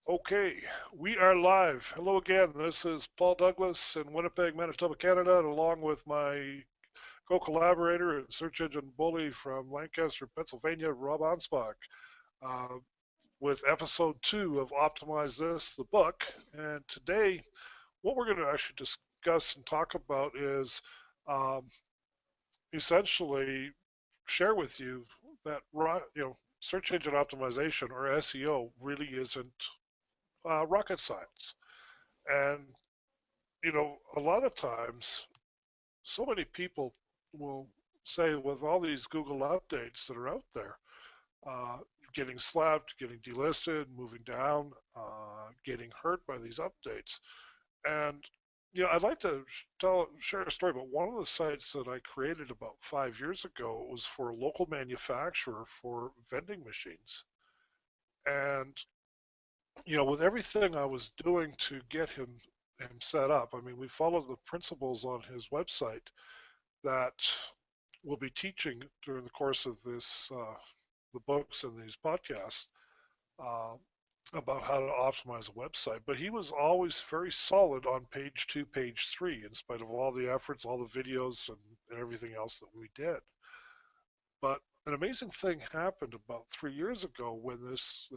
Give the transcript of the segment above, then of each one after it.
Okay, we are live. Hello again. This is Paul Douglas in Winnipeg, Manitoba, Canada, and along with my co-collaborator and search engine bully from Lancaster, Pennsylvania, Rob Anspach, uh, with episode 2 of Optimize This, the book. And today, what we're going to actually discuss and talk about is um, essentially share with you that search engine optimization or SEO really isn't rocket science. And, a lot of times, so many people will say with all these Google updates that are out there, uh, getting slapped, getting delisted, moving down, getting hurt by these updates. And, I'd like to share a story about one of the sites that I created about 5 years ago. It was for a local manufacturer for vending machines. And with everything I was doing to get him set up, I mean, we followed the principles on his website that we'll be teaching during the course of the books and these podcasts uh, about how to optimize a website. But he was always very solid on page 2, page 3, in spite of all the efforts, all the videos, and everything else that we did. But an amazing thing happened about 3 years ago when this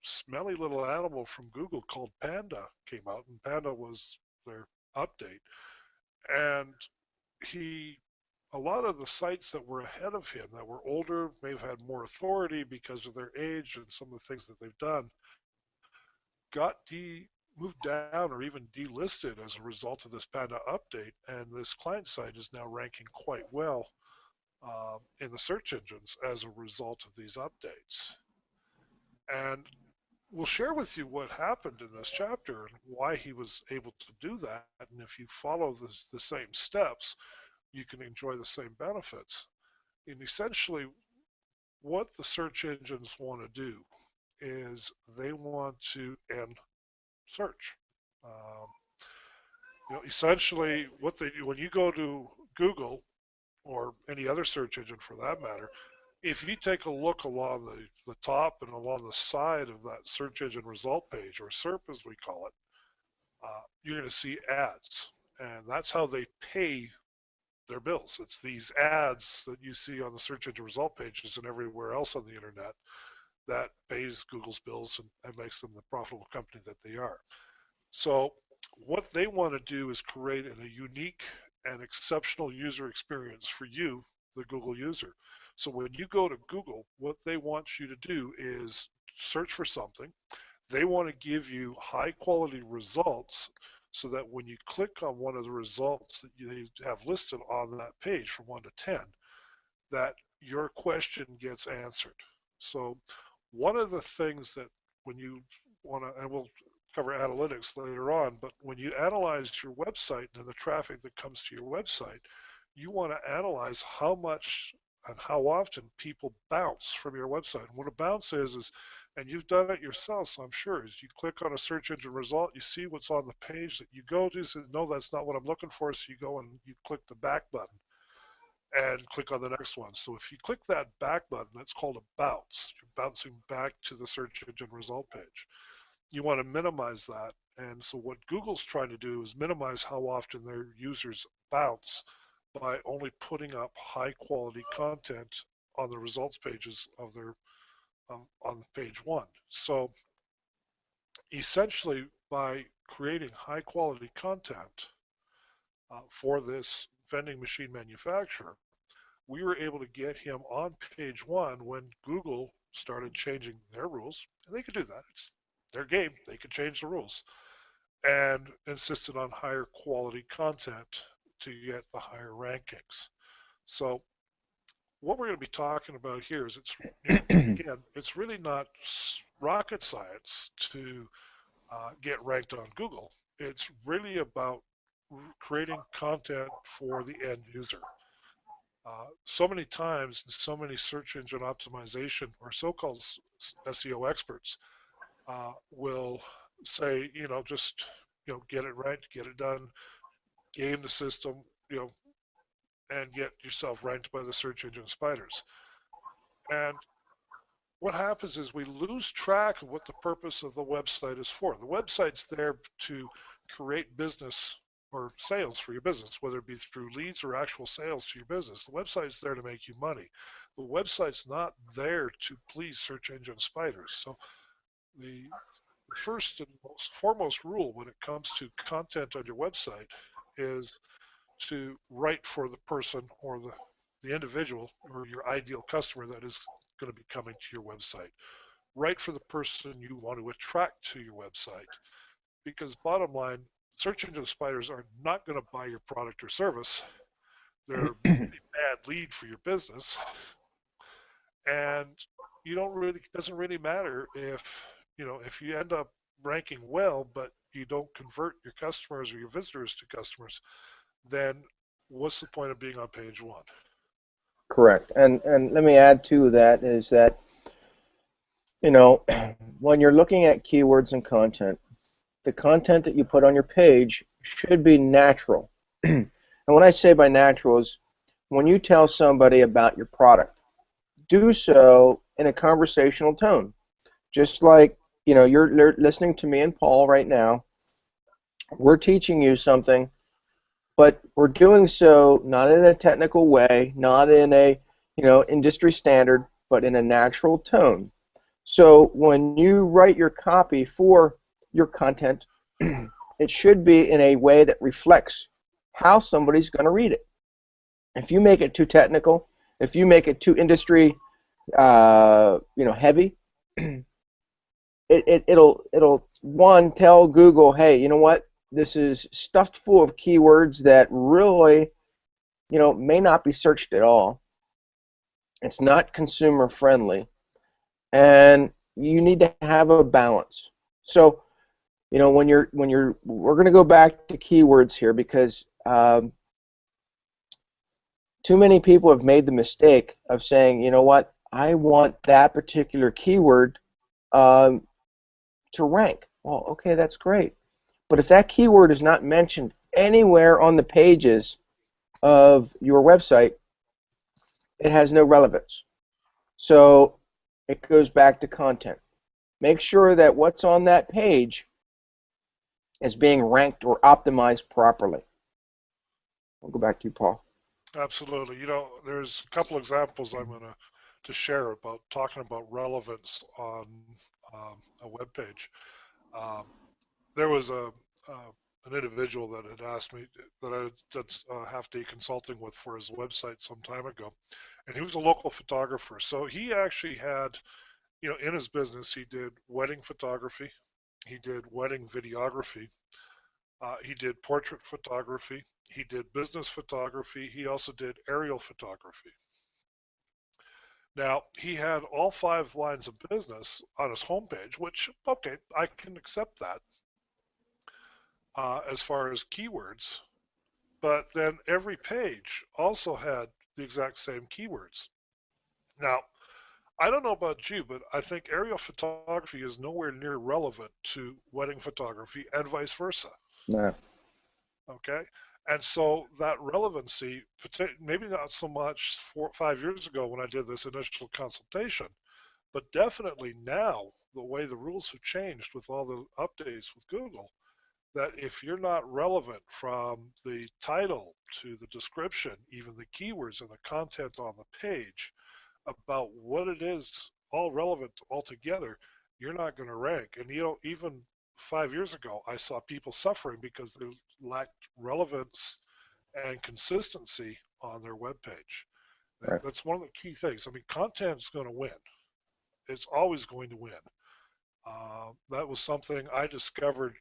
smelly little animal from Google called Panda came out, and Panda was their update. And he, a lot of the sites that were ahead of him, that were older, may have had more authority because of their age and some of the things that they've done, got moved down or even delisted as a result of this Panda update. And this client site is now ranking quite well in the search engines as a result of these updates. And we'll share with you what happened in this chapter and why he was able to do that. And if you follow the same steps, you can enjoy the same benefits. And essentially, what the search engines want to do is they want to end search. Um, essentially, what they do when you go to Google or any other search engine for that matter, if you take a look along the top and along the side of that search engine result page, or SERP as we call it, you're going to see ads. And that's how they pay their bills. It's these ads that you see on the search engine result pages and everywhere else on the internet that pays Google's bills and makes them the profitable company that they are. So what they want to do is create a unique and exceptional user experience for you, the Google user. So when you go to Google, what they want you to do is search for something. They want to give you high quality results so that when you click on one of the results that they have listed on that page from 1 to 10, that your question gets answered. So one of the things that when you want to, and we'll cover analytics later on, but when you analyze your website and the traffic that comes to your website, you want to analyze how much and how often people bounce from your website. And what a bounce is, and you've done it yourself, so I'm sure, is you click on a search engine result, you see what's on the page that you go to, say, no, that's not what I'm looking for, so you go and you click the back button and click on the next one. So if you click that back button, that's called a bounce. You're bouncing back to the search engine result page. You want to minimize that. And so what Google's trying to do is minimize how often their users bounce by only putting up high quality content on the results pages of their on page 1. So essentially, by creating high quality content for this vending machine manufacturer, we were able to get him on page 1 when Google started changing their rules. And they could do that. It's their game. They could change the rules and insisted on higher quality content to get the higher rankings. So what we're going to be talking about here is again, it's really not rocket science to get ranked on Google. It's really about creating content for the end user. So many times, so many search engine optimization or so-called SEO experts will say, just get it right, get it done, game the system, and get yourself ranked by the search engine spiders. And what happens is we lose track of what the purpose of the website is for. The website's there to create business or sales for your business, whether it be through leads or actual sales to your business. The website's there to make you money. The website's not there to please search engine spiders. So the first and most foremost rule when it comes to content on your website is to write for the person or the individual or your ideal customer that is going to be coming to your website. Write for the person you want to attract to your website. Because bottom line, search engine spiders are not going to buy your product or service. They're a bad lead for your business. And you don't really, it doesn't really matter if you end up ranking well, but you don't convert your customers or your visitors to customers, then what's the point of being on page one? Correct. And let me add to that is that, when you're looking at keywords and content, the content that you put on your page should be natural. And what I say by natural is when you tell somebody about your product, do so in a conversational tone. Just like, you're listening to me and Paul right now. We're teaching you something, but we're doing so not in a technical way, not in a, industry standard, but in a natural tone. So when you write your copy for your content, it should be in a way that reflects how somebody's going to read it. If you make it too technical, if you make it too industry, heavy, it'll one tell Google, hey, you know what? This is stuffed full of keywords that really, may not be searched at all. It's not consumer friendly, and you need to have a balance. So, we're going to go back to keywords here because too many people have made the mistake of saying, you know what, I want that particular keyword to rank. Well, okay, that's great. But if that keyword is not mentioned anywhere on the pages of your website, it has no relevance. So it goes back to content. Make sure that what's on that page is being ranked or optimized properly. I'll go back to you, Paul. Absolutely. There's a couple examples I'm going to share about talking about relevance on a web page. Um, there was an individual that had asked me that I did half day consulting with for his website some time ago, and he was a local photographer. So he actually had, in his business, he did wedding photography, he did wedding videography, he did portrait photography, he did business photography, he also did aerial photography. Now, he had all 5 lines of business on his homepage, which, okay, I can accept that as far as keywords, but then every page also had the exact same keywords. Now, I don't know about you, but I think aerial photography is nowhere near relevant to wedding photography and vice versa. No. Okay. And so that relevancy, maybe not so much 4 or 5 years ago when I did this initial consultation, but definitely now, the way the rules have changed with all the updates with Google, that if you're not relevant from the title to the description, even the keywords and the content on the page about what it is, all relevant altogether, you're not going to rank. And even 5 years ago, I saw people suffering because they lacked relevance and consistency on their web page. Right. That's one of the key things. I mean, content's going to win. It's always going to win. That was something I discovered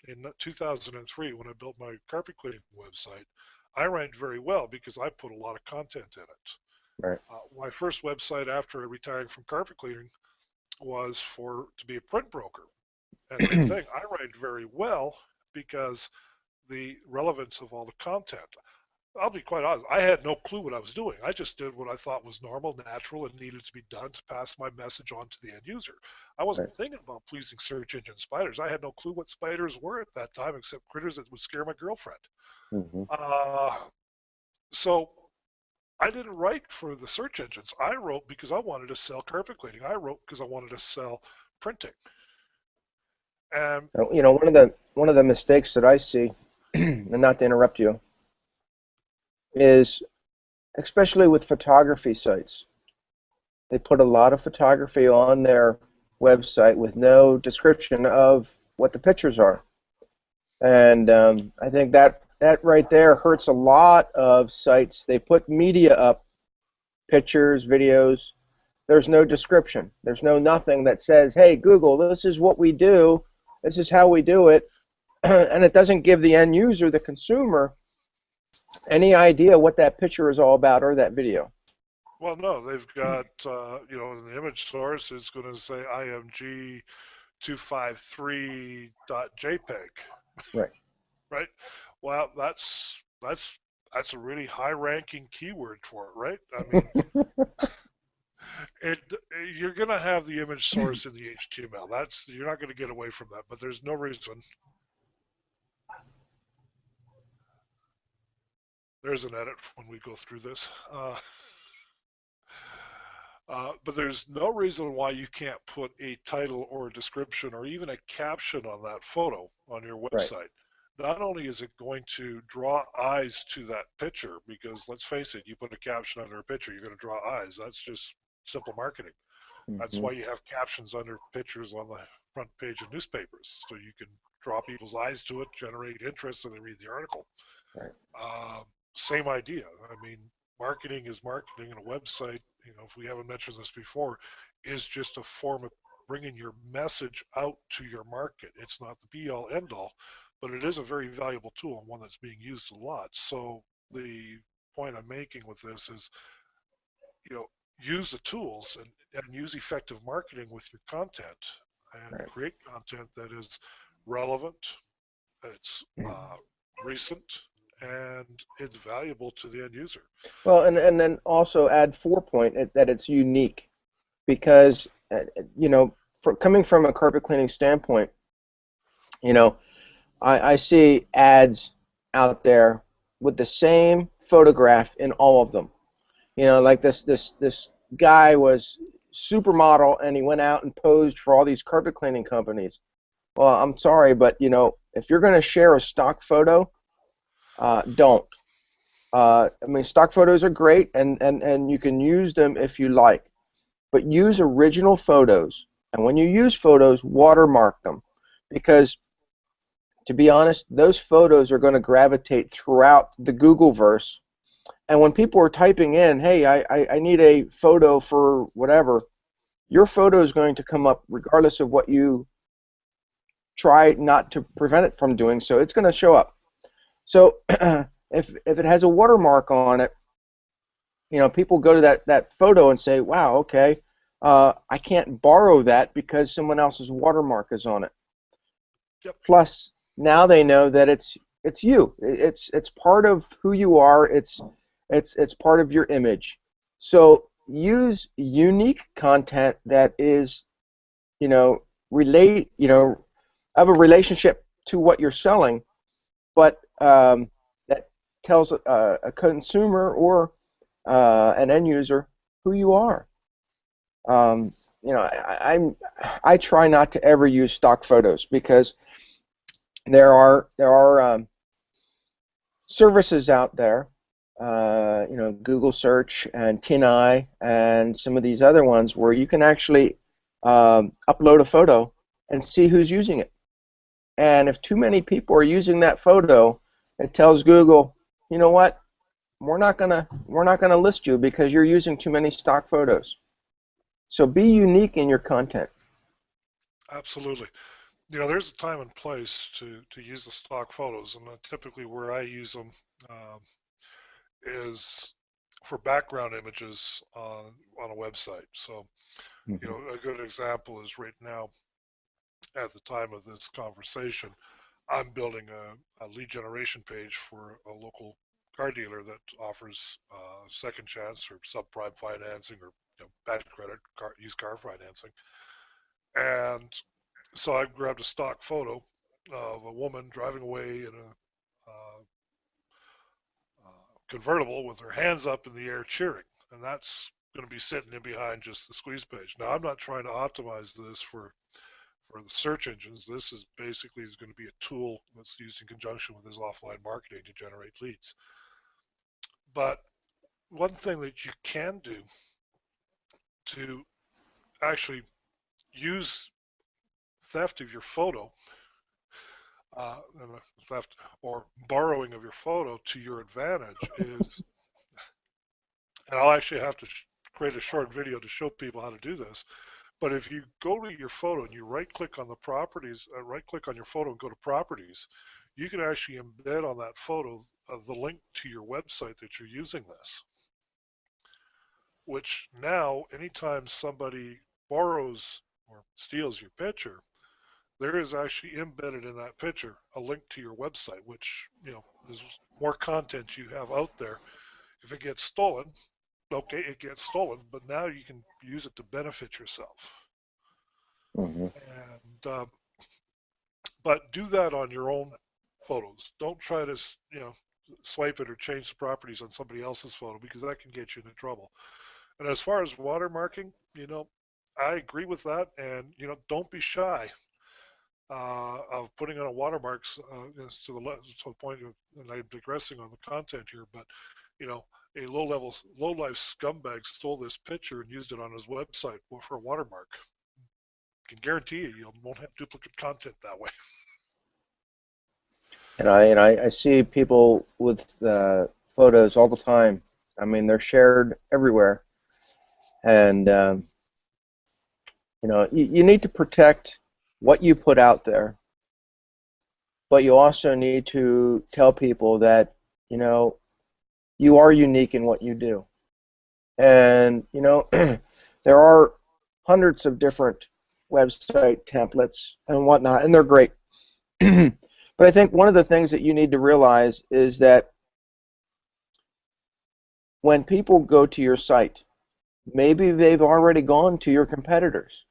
in 2003 when I built my carpet cleaning website. I ranked very well because I put a lot of content in it. Right. My first website after retiring from carpet cleaning was to be a print broker. And same thing, I ranked very well because the relevance of all the content. I'll be quite honest, I had no clue what I was doing. I just did what I thought was normal, natural, and needed to be done to pass my message on to the end user. I Right. wasn't thinking about pleasing search engine spiders. I had no clue what spiders were at that time except critters that would scare my girlfriend. Mm-hmm. Uh, so I didn't write for the search engines. I wrote because I wanted to sell carpet cleaning. I wrote because I wanted to sell printing. And You know, one of the mistakes that I see, and not to interrupt you, is especially with photography sites. They put a lot of photography on their website with no description of what the pictures are. And I think that right there hurts a lot of sites. They put media up, pictures, videos. There's no description. There's no nothing that says, hey, Google, this is what we do. This is how we do it. And it doesn't give the end user, the consumer, any idea what that picture is all about or that video. well, no, they've got the image source is going to say IMG 253.jpg, Right. right? Well, that's a really high-ranking keyword for it, right? I mean, it you're going to have the image source in the HTML. That's you're not going to get away from that. But there's no reason. There's an edit when we go through this. But there's no reason why you can't put a title or a description or even a caption on that photo on your Right. website. Not only is it going to draw eyes to that picture, because let's face it, you put a caption under a picture, you're going to draw eyes. That's just simple marketing. That's Mm-hmm. why you have captions under pictures on the front page of newspapers, so you can draw people's eyes to it, generate interest, so they read the article. Right. Uh, Same idea. I mean, marketing is marketing, and a website, if we haven't mentioned this before, is just a form of bringing your message out to your market. It's not the be all end all, but it is a very valuable tool and one that's being used a lot. So the point I'm making with this is, you know, use the tools and use effective marketing with your content and Right. create content that is relevant, it's recent, and it's valuable to the end user. Well, and then also add 4 point that it's unique because you know, coming from a carpet cleaning standpoint, you know, I see ads out there with the same photograph in all of them. You know, like this guy was supermodel and he went out and posed for all these carpet cleaning companies. Well, I'm sorry, but you know, if you're going to share a stock photo, don't. I mean, stock photos are great, and you can use them if you like, but use original photos. And when you use photos, watermark them, because to be honest, those photos are going to gravitate throughout the Googleverse. And when people are typing in, hey, I need a photo for whatever, your photo is going to come up regardless of what you try not to prevent it from doing so. It's going to show up. So if it has a watermark on it, you know, people go to that photo and say, wow, okay, I can't borrow that because someone else's watermark is on it. Yep. Plus, now they know that it's you. It's part of who you are. It's part of your image. So use unique content that is, you know, of a relationship to what you're selling, but that tells a consumer or an end user who you are. Um, you know, I try not to ever use stock photos because there are services out there, you know, Google Search and TinEye and some of these other ones where you can actually upload a photo and see who's using it. And if too many people are using that photo, it tells Google, you know what, we're not gonna list you because you're using too many stock photos. So be unique in your content. Absolutely. There's a time and place to use the stock photos, and typically where I use them um, is for background images on a website. So, Mhm. a good example is right now, at the time of this conversation, I'm building a lead generation page for a local car dealer that offers second chance or subprime financing or bad credit used car financing. And so I grabbed a stock photo of a woman driving away in a convertible with her hands up in the air cheering, and that's going to be sitting in behind just the squeeze page. Now, I'm not trying to optimize this for the search engines. This is basically is going to be a tool that's used in conjunction with his offline marketing to generate leads. But one thing that you can do to actually use theft of your photo, theft or borrowing of your photo to your advantage is, and I'll actually have to create a short video to show people how to do this. But if you go to your photo and you right click on the properties, right click on your photo and go to properties, you can actually embed on that photo the link to your website that you're using this. Which now, anytime somebody borrows or steals your picture, there is actually embedded in that picture a link to your website, which, is more content you have out there. If it gets stolen, okay, it gets stolen, but now you can use it to benefit yourself. Mm-hmm. And but do that on your own photos. Don't try to, swipe it or change the properties on somebody else's photo, because that can get you into trouble. And as far as watermarking, I agree with that. And, don't be shy of putting on a watermarks to the point of, and I'm digressing on the content here, but, a low life scumbag stole this picture and used it on his website for a watermark. I can guarantee you won't have duplicate content that way. And I see people with photos all the time. I mean, they're shared everywhere, and you need to protect what you put out there, but you also need to tell people that you are unique in what you do. And there are hundreds of different website templates and whatnot, and they're great. But I think one of the things that you need to realize is that when people go to your site, maybe they've already gone to your competitors.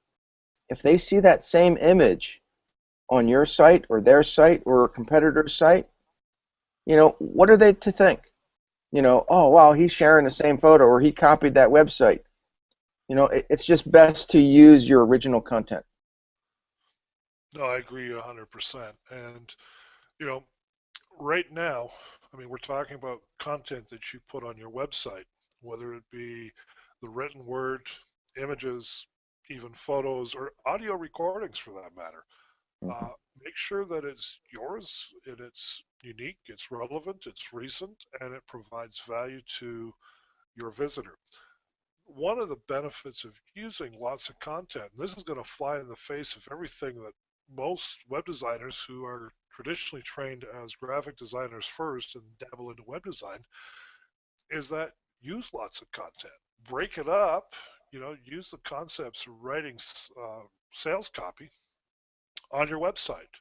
If they see that same image on your site or their site or a competitor's site, what are they to think? Oh, wow, he's sharing the same photo, or he copied that website. It's just best to use your original content. No, I agree 100%. And, you know, right now, I mean, we're talking about content that you put on your website, whether it be the written word, images, even photos, or audio recordings for that matter. Mhm. Uh, Make sure that it's yours and it's unique, it's relevant, it's recent, and it provides value to your visitor. One of the benefits of using lots of content, and this is going to fly in the face of everything that most web designers who are traditionally trained as graphic designers first and dabble into web design, is that use lots of content. Break it up, use the concepts of writing sales copy on your website.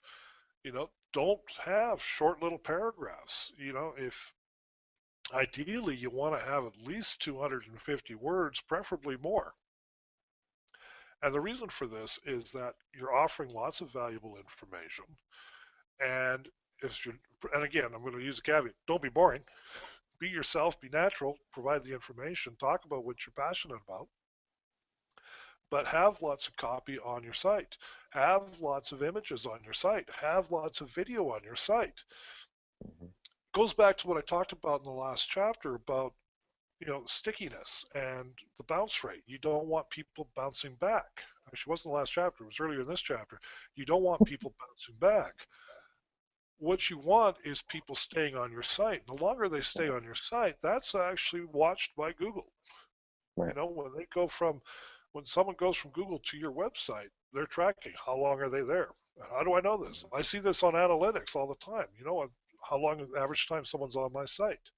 Don't have short little paragraphs. If ideally you want to have at least 250 words, preferably more. And the reason for this is that you're offering lots of valuable information. And if you're, and again, I'm going to use a caveat: don't be boring. Be yourself, be natural, provide the information, talk about what you're passionate about, but have lots of copy on your site. Have lots of images on your site. Have lots of video on your site. Goes back to what I talked about in the last chapter about stickiness and the bounce rate. You don't want people bouncing back. Actually, it wasn't the last chapter, it was earlier in this chapter. You don't want people bouncing back. What you want is people staying on your site. The longer they stay on your site, that's actually watched by Google. Right. When someone goes from Google to your website, they're tracking how long are they there. How do I know this? I see this on analytics all the time. How long is the average time someone's on my site?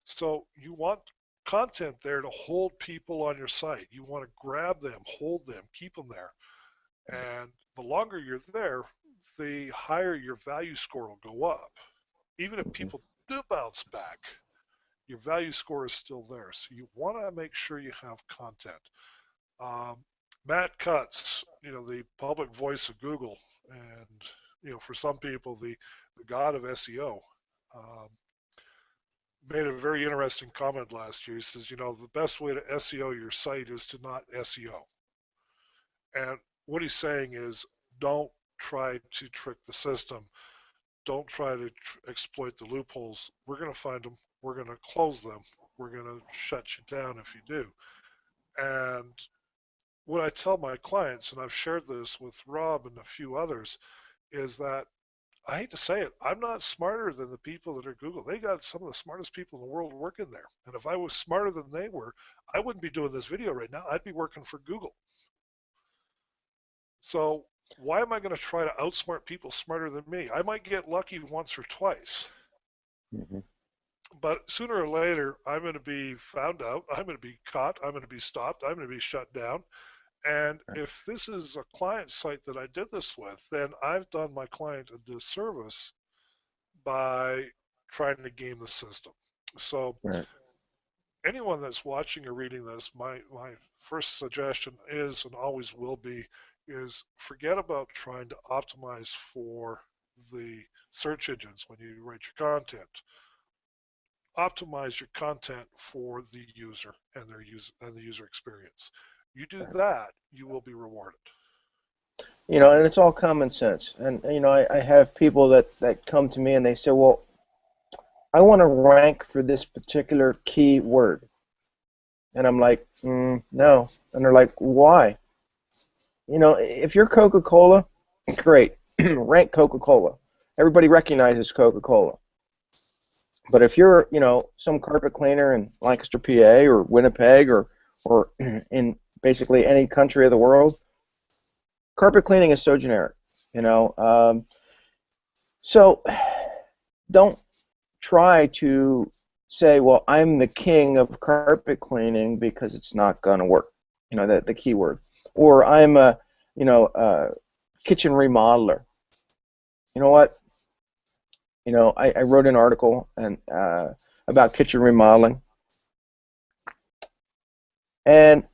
So you want content there to hold people on your site. You want to grab them, hold them, keep them there. And the longer you're there, the higher your value score will go up. Even if Mhm. people do bounce back, your value score is still there. So you want to make sure you have content. Um, Matt Cutts, the public voice of Google, and for some people, the god of SEO. Um, made a very interesting comment last year. He says, the best way to SEO your site is to not SEO. And what he's saying is, don't try to trick the system. Don't try to exploit the loopholes. We're going to find them. We're going to close them. We're going to shut you down if you do. And what I tell my clients, and I've shared this with Rob and a few others, is that I hate to say it, I'm not smarter than the people that are Google. They got some of the smartest people in the world working there. And if I was smarter than they were, I wouldn't be doing this video right now. I'd be working for Google. So why am I going to try to outsmart people smarter than me? I might get lucky once or twice, Hmm. but sooner or later, I'm going to be found out. I'm going to be caught. I'm going to be stopped. I'm going to be shut down. And if this is a client site that I did this with, then I've done my client a disservice by trying to game the system. So Right. anyone that's watching or reading this, my first suggestion is and always will be is forget about trying to optimize for the search engines when you write your content. Optimize your content for the user and the user experience. You do that, you will be rewarded. And it's all common sense. And I have people that come to me and they say, well, I want to rank for this particular keyword. And I'm like, no. And they're like, why? If you're Coca-Cola, great. Rank Coca-Cola. Everybody recognizes Coca-Cola. But if you're, some carpet cleaner in Lancaster, PA, or Winnipeg, or in basically any country of the world, carpet cleaning is so generic. You know, um, so don't try to say, well, I'm the king of carpet cleaning because it's not going to work. The keyword, or I'm a, kitchen remodeler. You know what? I wrote an article about kitchen remodeling, and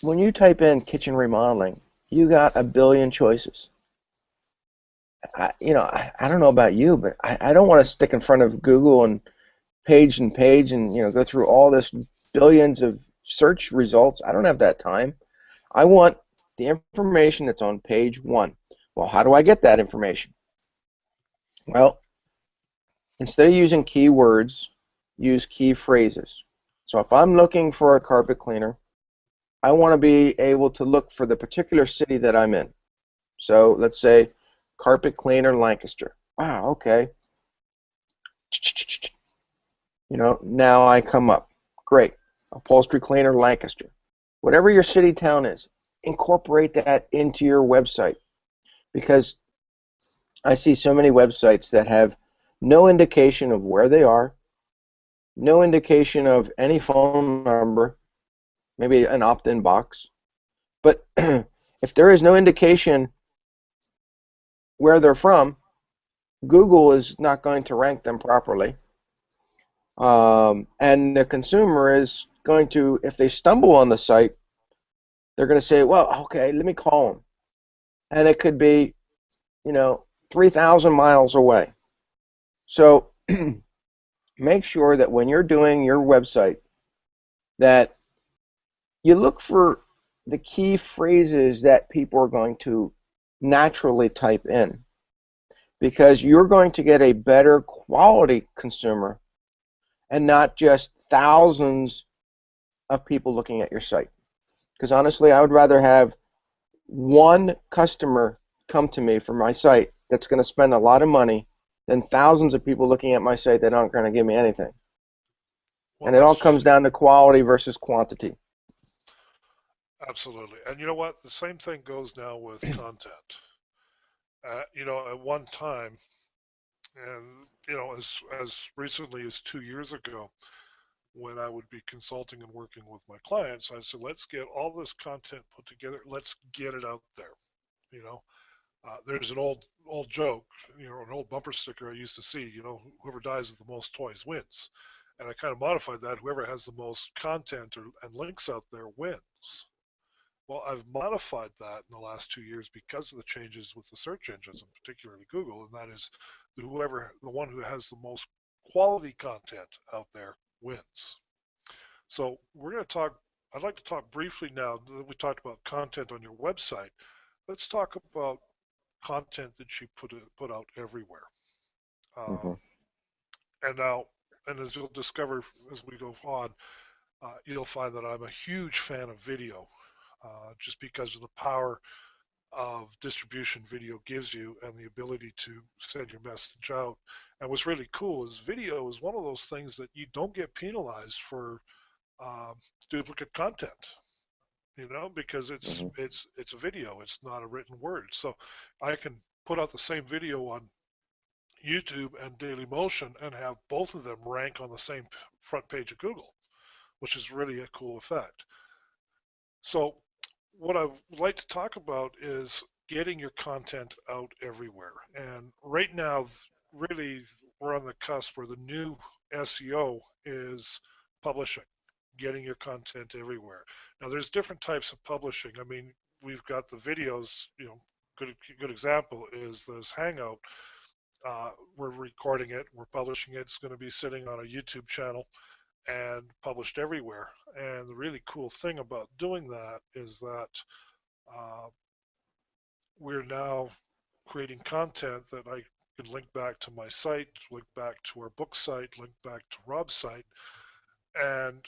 when you type in kitchen remodeling, you got a billion choices. I don't know about you, but I don't want to stick in front of Google and page and go through all this billions of search results. I don't have that time. I want the information that's on page one. Well, how do I get that information? Well, instead of using keywords, use key phrases. So if I'm looking for a carpet cleaner, I want to be able to look for the particular city that I'm in. So let's say carpet cleaner Lancaster. Ah, okay. Now I come up. Great. Upholstery cleaner Lancaster. Whatever your city town is, incorporate that into your website, because I see so many websites that have no indication of where they are, no indication of any phone number, maybe an opt-in box. But if there is no indication where they're from, Google is not going to rank them properly. And the consumer is going to, if they stumble on the site, they're going to say, well, okay, let me call them. And it could be, 3,000 miles away. So make sure that when you're doing your website that you look for the key phrases that people are going to naturally type in, because you're going to get a better quality consumer and not just thousands of people looking at your site. Because honestly, I would rather have one customer come to me for my site that's going to spend a lot of money than thousands of people looking at my site that aren't going to give me anything. Well, And it all that's comes down to quality versus quantity. absolutely. And you know what? The same thing goes now with content. At one time, and as recently as 2 years ago, when I would be consulting and working with my clients, I said, let's get all this content put together. Let's get it out there. You know, there's an old joke, an old bumper sticker I used to see. Whoever dies with the most toys wins. And I kind of modified that. Whoever has the most content and links out there wins. Well, I've modified that in the last 2 years because of the changes with the search engines, and particularly Google, and that is the one who has the most quality content out there wins. So we're going to talk. I'd like to talk briefly now that we talked about content on your website. Let's talk about content that you put out everywhere. Mm-hmm. Um, and now, and as you'll discover as we go on, you'll find that I'm a huge fan of video, just because of the power of distribution video gives you and the ability to send your message out. And what's really cool is video is one of those things that you don't get penalized for um, duplicate content, because it's Mm-hmm. it's it's a video, it's not a written word. So I can put out the same video on YouTube and Dailymotion and have both of them rank on the same front page of Google, which is really a cool effect. So what I would like to talk about is getting your content out everywhere. And right now, really, we're on the cusp where the new SEO is publishing, getting your content everywhere. Now, there's different types of publishing. I mean, we've got the videos. Good example is this Hangout. We're recording it, we're publishing it. It's going to be sitting on a YouTube channel and published everywhere. And the really cool thing about doing that is that uh, we're now creating content that I can link back to my site, link back to our book site, link back to Rob's site, and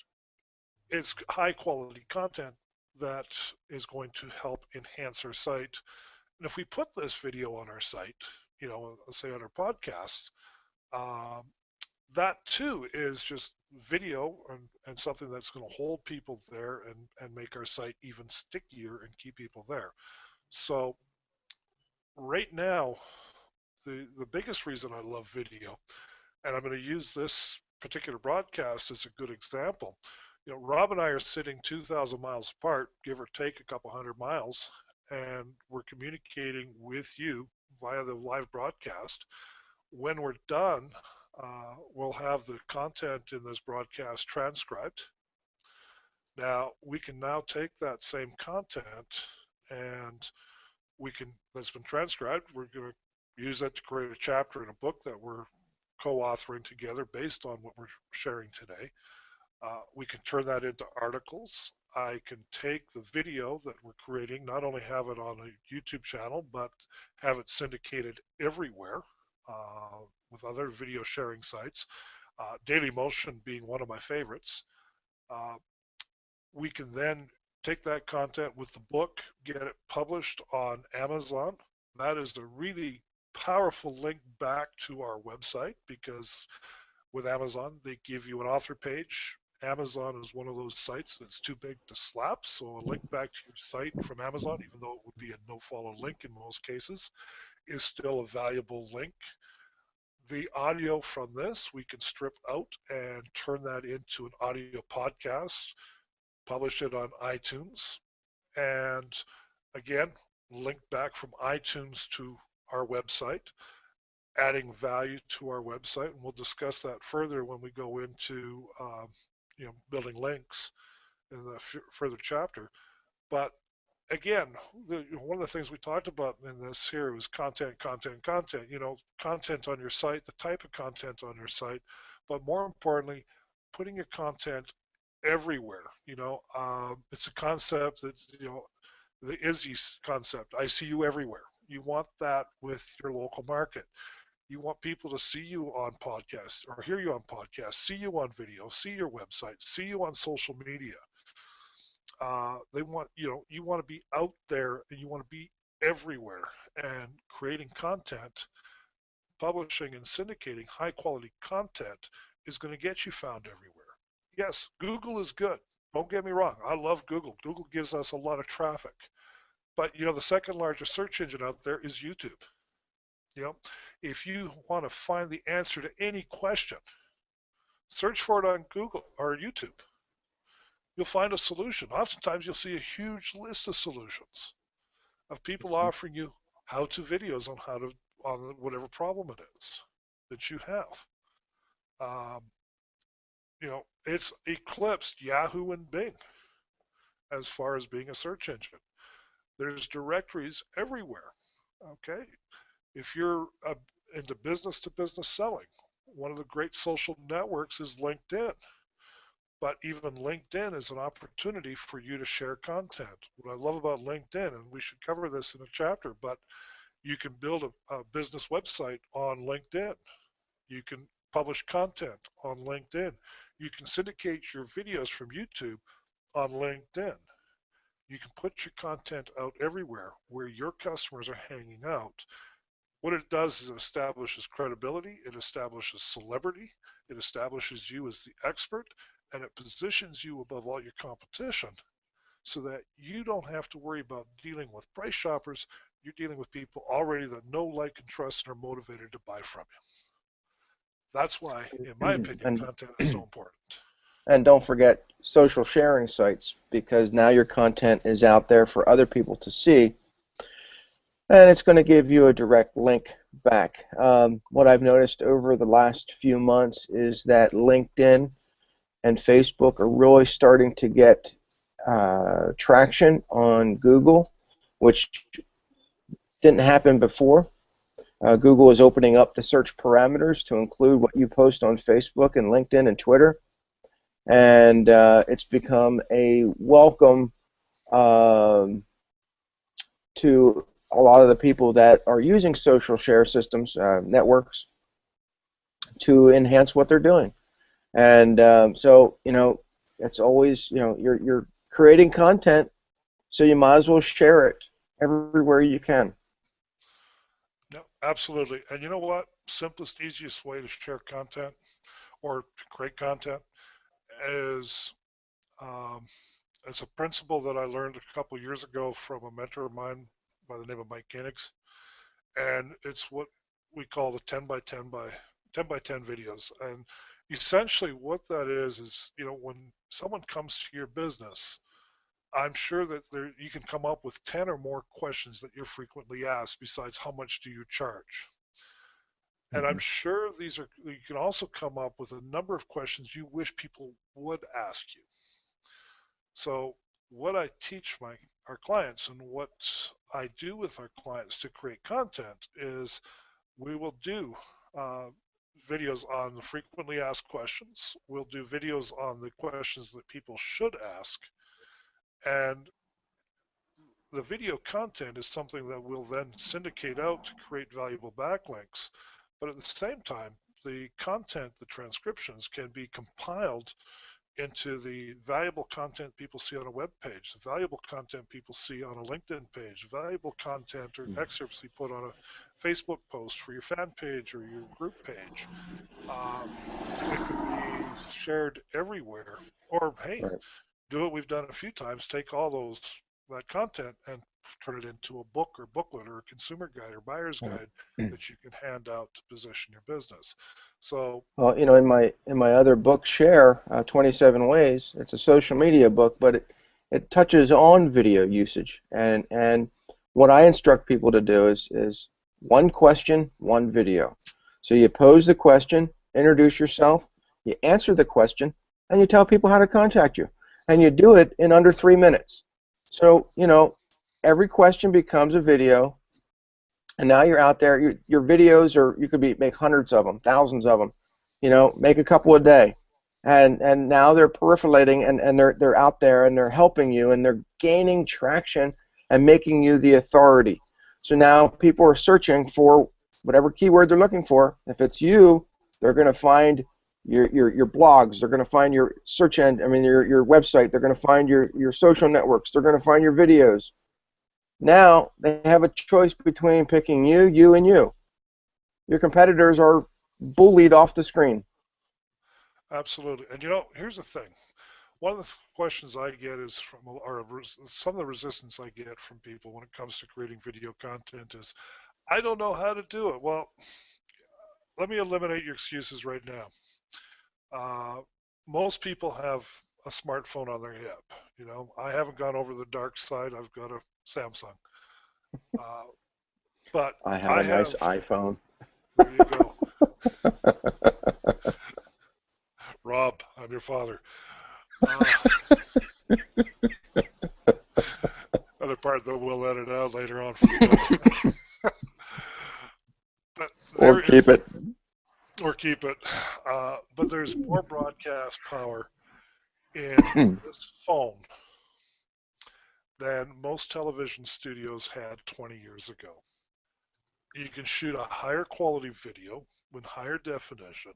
it's high quality content that is going to help enhance our site. And if we put this video on our site, say on our podcast, um, that too is just video and something that's going to hold people there and make our site even stickier and keep people there. So right now, the biggest reason I love video, and I'm going to use this particular broadcast as a good example. Rob and I are sitting 2,000 miles apart, give or take a couple hundred miles, and we're communicating with you via the live broadcast. When we're done, we'll have the content in this broadcast transcribed. Now, we can now take that same content and that's been transcribed, we're going to use that to create a chapter in a book that we're co-authoring together based on what we're sharing today. We can turn that into articles. I can take the video that we're creating, not only have it on a YouTube channel, but have it syndicated everywhere with other video sharing sites, Dailymotion being one of my favorites. Uh, we can then take that content with the book, get it published on Amazon. That is a really powerful link back to our website because with Amazon, they give you an author page. Amazon is one of those sites that's too big to slap, so a link back to your site from Amazon, even though it would be a no-follow link in most cases, is still a valuable link. The audio from this, we can strip out and turn that into an audio podcast, publish it on iTunes, and again, link back from iTunes to our website, adding value to our website, and we'll discuss that further when we go into building links in the further chapter. But again, one of the things we talked about in this here was content, content, content. Content on your site, the type of content on your site, but more importantly, putting your content everywhere. It's a concept that the ISY concept. I see you everywhere. You want that with your local market. You want people to see you on podcasts or hear you on podcasts, see you on video, see your website, see you on social media. They want, you want to be out there and you want to be everywhere, and creating content, publishing and syndicating high quality content is going to get you found everywhere. Yes, Google is good. Don't get me wrong. I love Google. Google gives us a lot of traffic. But the second largest search engine out there is YouTube. You know, if you want to find the answer to any question, search for it on Google or YouTube. You'll find a solution. Oftentimes, you'll see a huge list of solutions of people Mm-hmm. offering you how-to videos on whatever problem it is that you have. Um, it's eclipsed Yahoo and Bing. as far as being a search engine. There's directories everywhere. Okay, if you're into business to business selling, one of the great social networks is LinkedIn. But even LinkedIn is an opportunity for you to share content. What I love about LinkedIn, and we should cover this in a chapter, but you can build a business website on LinkedIn. You can publish content on LinkedIn. You can syndicate your videos from YouTube on LinkedIn. You can put your content out everywhere where your customers are hanging out. What it does is it establishes credibility, it establishes celebrity, it establishes you as the expert, and it positions you above all your competition so that you don't have to worry about dealing with price shoppers. You're dealing with people already that know, like, and trust and are motivated to buy from you. That's why, in my opinion, and content is so important. and don't forget social sharing sites, because now your content is out there for other people to see, and it's going to give you a direct link back. What I've noticed over the last few months is that LinkedIn and Facebook are really starting to get traction on Google, which didn't happen before. Google is opening up the search parameters to include what you post on Facebook and LinkedIn and Twitter, and it's become a welcome to a lot of the people that are using social share systems, networks, to enhance what they're doing. And so, it's always, you're creating content, so you might as well share it everywhere you can. No, absolutely. And you know what? Simplest, easiest way to share content or to create content is um, it's a principle that I learned a couple years ago from a mentor of mine by the name of Mike Koenigs, and it's what we call the 10 by 10 videos. And essentially, what that is when someone comes to your business, I'm sure that you can come up with 10 or more questions that you're frequently asked besides how much do you charge. And I'm Mhm. sure you can also come up with a number of questions you wish people would ask you. So what I teach our clients and what I do with our clients to create content is we will do uh, videos on the frequently asked questions. We'll do videos on the questions that people should ask. And the video content is something that we'll then syndicate out to create valuable backlinks. But at the same time, the content, the transcriptions can be compiled into the valuable content people see on a web page, the valuable content people see on a LinkedIn page, valuable content or excerpts you put on a Facebook post for your fan page or your group page. Uh, it can be shared everywhere. Or, hey, Right. do what we've done a few times, take all that content and turn it into a book or booklet or a consumer guide or buyer's Right. guide that you can hand out to position your business. So, Well, in my other book, Share 27 Ways, it's a social media book, but it touches on video usage. And what I instruct people to do is one question, one video. So you pose the question, introduce yourself, you answer the question, and you tell people how to contact you. And you do it in under 3 minutes. So, every question becomes a video, and now you're out there. Your videos are, you could make hundreds of them, thousands of them. Make a couple a day, and now they're proliferating, and they're out there, and they're helping you, and they're gaining traction and making you the authority. So now people are searching for whatever keyword they're looking for. If it's you, they're going to find your blogs. They're going to find your search end. I mean your website. They're going to find your social networks. They're going to find your videos. Now they have a choice between picking you, and you. Your competitors are bullied off the screen. absolutely. And here's the thing. One of the questions I get is or some of the resistance I get from people when it comes to creating video content is, I don't know how to do it. Well, let me eliminate your excuses right now. Uh, Most people have a smartphone on their hip. I haven't gone over the dark side. I've got a Samsung. Uh, but I have I a nice have, iPhone. there you go. Rob, I'm your father. Uh, Other part that we'll edit out later on for you. But Or there keep is, it. or keep it. But there's more broadcast power in this phone than most television studios had 20 years ago. You can shoot a higher quality video with higher definition.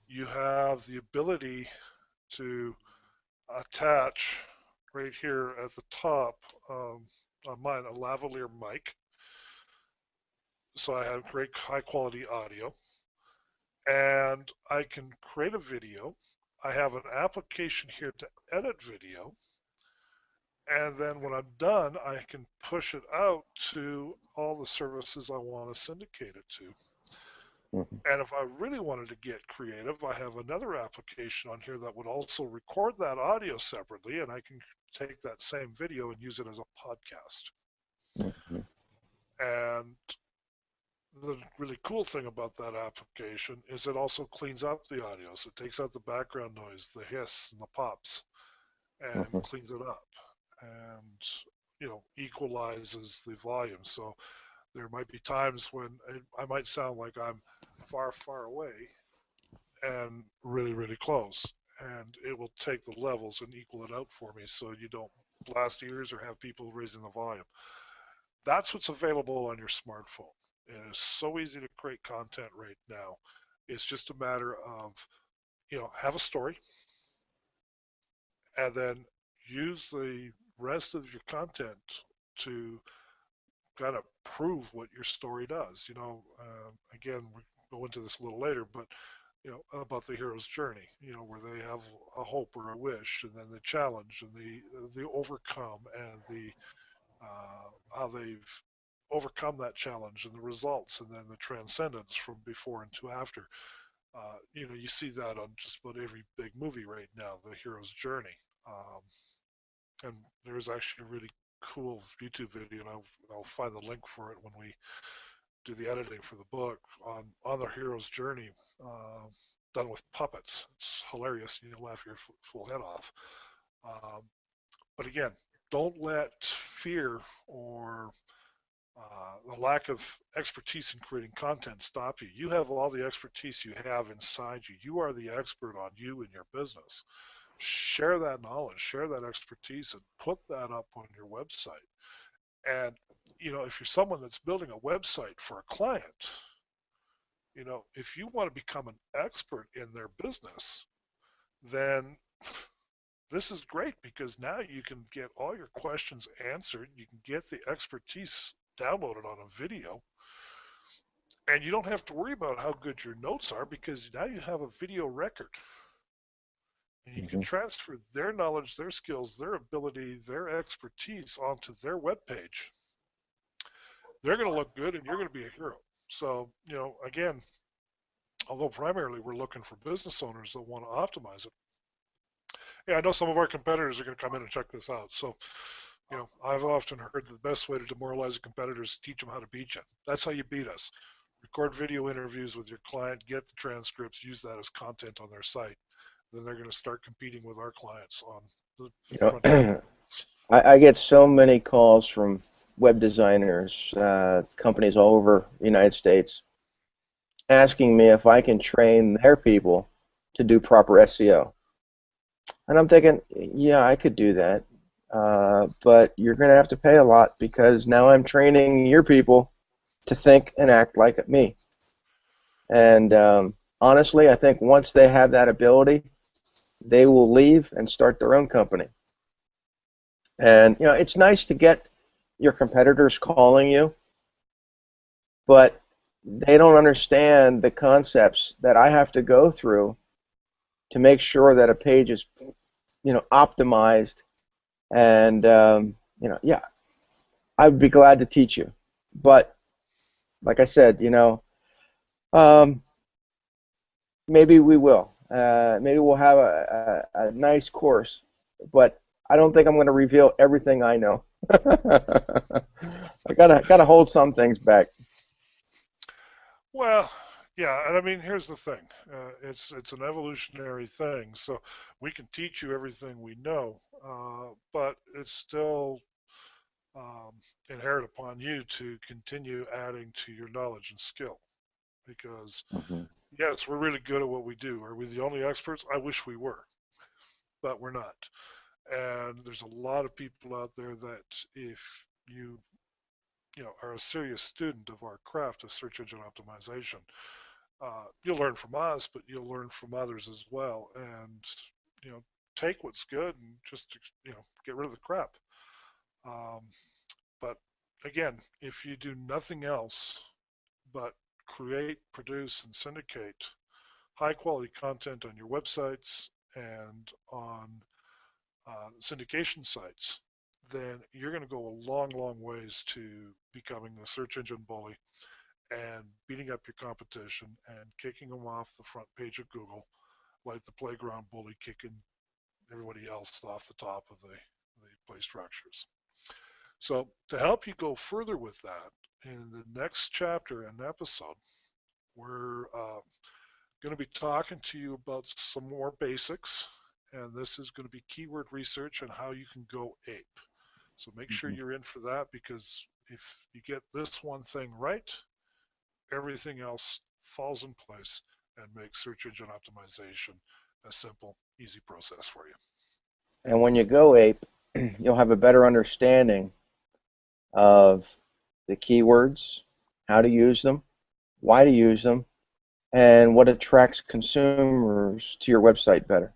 You have the ability to attach right here at the top on mine a lavalier mic, so I have great high quality audio, and I can create a video. I have an application here to edit video, and then when I'm done, I can push it out to all the services I want to syndicate it to. Mhm. And if I really wanted to get creative, I have another application on here that would also record that audio separately, and I can take that same video and use it as a podcast. Mhm. And the really cool thing about that application is it also cleans up the audio. So it takes out the background noise, the hiss, and the pops, and Mhm. cleans it up, and equalizes the volume. So there might be times when I might sound like I'm far, far away and really, really close, and it will take the levels and equal it out for me, so you don't blast ears or have people raising the volume. That's what's available on your smartphone. It is so easy to create content right now. It's just a matter of, have a story and then use the rest of your content to kind of prove what your story does. Again, we go into this a little later, but about the hero's journey, where they have a hope or a wish, and then the challenge and the overcome and the how they've overcome that challenge and the results, and then the transcendence from before and to after. You see that on just about every big movie right now, the hero's journey. Um, and there's actually a really cool YouTube video, and I'll find the link for it when we do the editing for the book on the hero's journey, done with puppets. It's hilarious. You laugh your full head off. Um, but again, don't let fear or the lack of expertise in creating content stop you. You have all the expertise you have inside you. You are the expert on you and your business. Share that knowledge, share that expertise, and put that up on your website. And if you're someone that's building a website for a client, if you want to become an expert in their business, then this is great, because now you can get all your questions answered. You can get the expertise downloaded on a video, and you don't have to worry about how good your notes are, because now you have a video record. And you can Mhm. transfer their knowledge, their skills, their ability, their expertise onto their web page. They're going to look good, and you're going to be a hero. So, again, although primarily we're looking for business owners that want to optimize it, yeah, I know some of our competitors are going to come in and check this out. So, I've often heard the best way to demoralize a competitor is to teach them how to beat you. That's how you beat us. Record video interviews with your client, get the transcripts, use that as content on their site. Then they're going to start competing with our clients on the You frontier. know, I get so many calls from web designers, companies all over the United States, asking me if I can train their people to do proper SEO. And I'm thinking, yeah, I could do that, but you're going to have to pay a lot, because now I'm training your people to think and act like me. And honestly, I think once they have that ability, they will leave and start their own company. And it's nice to get your competitors calling you, but they don't understand the concepts that I have to go through to make sure that a page is, optimized. And yeah, I would be glad to teach you, but like I said, um, maybe we will. Maybe we'll have a nice course, but I don't think I'm going to reveal everything I know. I gotta hold some things back. Well, Yeah, and I mean, here's the thing. It's an evolutionary thing, so we can teach you everything we know, but it's still um, inherent upon you to continue adding to your knowledge and skill. Because Hmm. yes, we're really good at what we do. Are we the only experts? I wish we were, but we're not. And there's a lot of people out there that if you are a serious student of our craft of search engine optimization, you'll learn from us, but you'll learn from others as well. And you know, take what's good and just get rid of the crap. Um, but again, if you do nothing else but create, produce, and syndicate high quality content on your websites and on syndication sites, then you're going to go a long, long ways to becoming the search engine bully and beating up your competition and kicking them off the front page of Google like the playground bully kicking everybody else off the top of the play structures. So to help you go further with that, in the next chapter and episode, we're going to be talking to you about some more basics, and this is going to be keyword research and how you can go ape. So make sure Hmm. you're in for that because if you get this one thing right, everything else falls in place and makes search engine optimization a simple, easy process for you. And when you go ape, you'll have a better understanding of the keywords, how to use them, why to use them, and what attracts consumers to your website better.